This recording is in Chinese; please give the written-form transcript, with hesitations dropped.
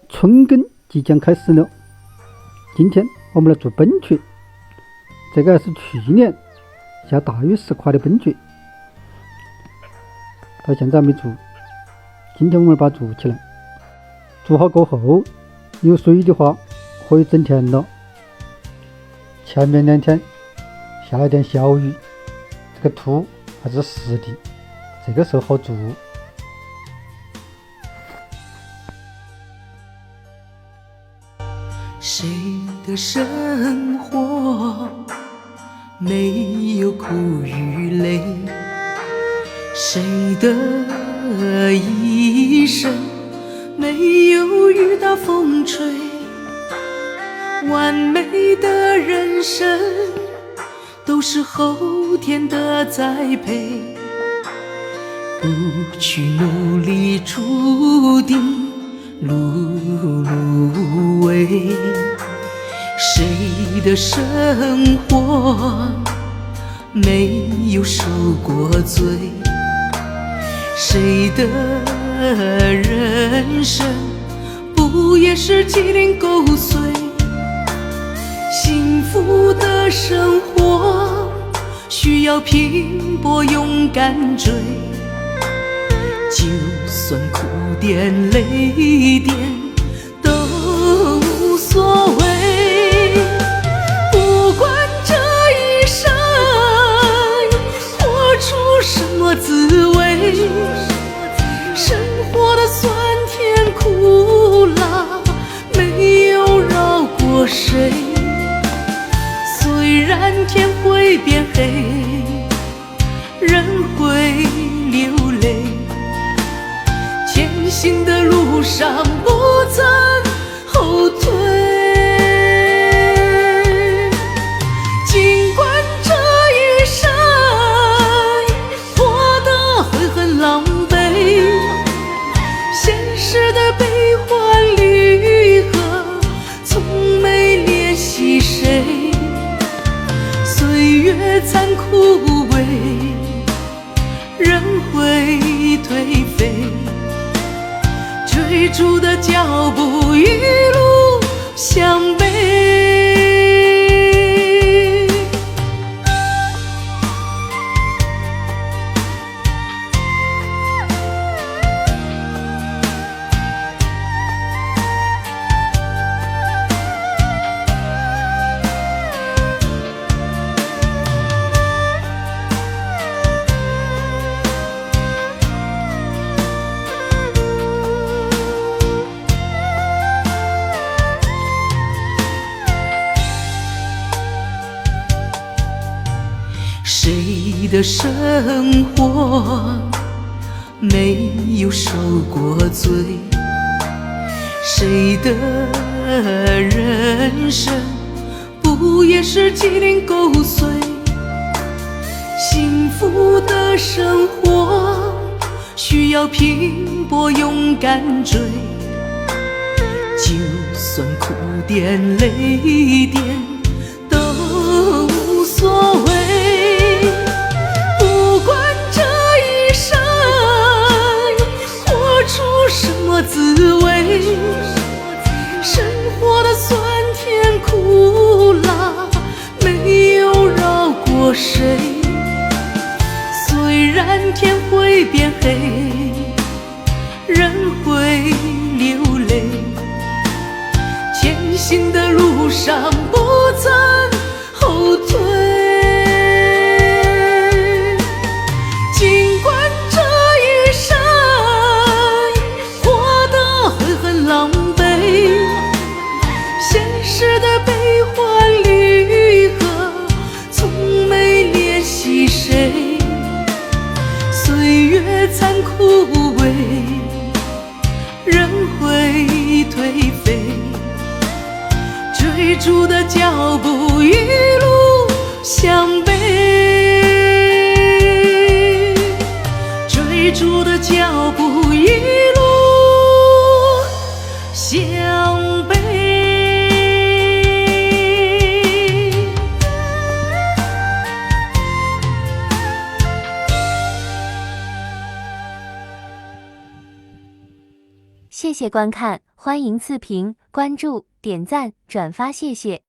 春耕即将开始了。今天我们来做崩蕨，这个是去年下大雨时垮的崩蕨，到现在还没做。今天我们把它做起来，做好过后有水的话可以整田了。前面2天下了点小雨，这个土还是湿的，这个时候好做。谁的生活没有苦与累？谁的一生没有雨打风吹？完美的人生都是后天的栽培，不去努力注定碌碌为。谁的生活没有受过罪？谁的人生不也是鸡零狗碎？幸福的生活需要拼搏勇敢追，就算苦点累点都无所谓。不管这一生活出什么滋味，生活的酸甜苦辣没有饶过谁。虽然天会变黑，人会流泪，前行的路上不曾后退。尽管这一生活得会很狼狈，现实的悲欢离合从没怜惜谁。岁月残酷无味，人会颓废，追逐的脚步一路向北。谁的生活没有受过罪？谁的人生不也是鸡零狗碎？幸福的生活需要拼搏勇敢追，就算苦点累点都无所谓。什么滋味？生活的酸甜苦辣没有饶过谁。虽然天会变黑，人会流泪，前行的路上不曾后退。残酷无味，人会颓废，追逐的脚步一路向北，追逐的脚步一路向北。谢谢谢观看，欢迎赐评、关注、点赞、转发，谢谢。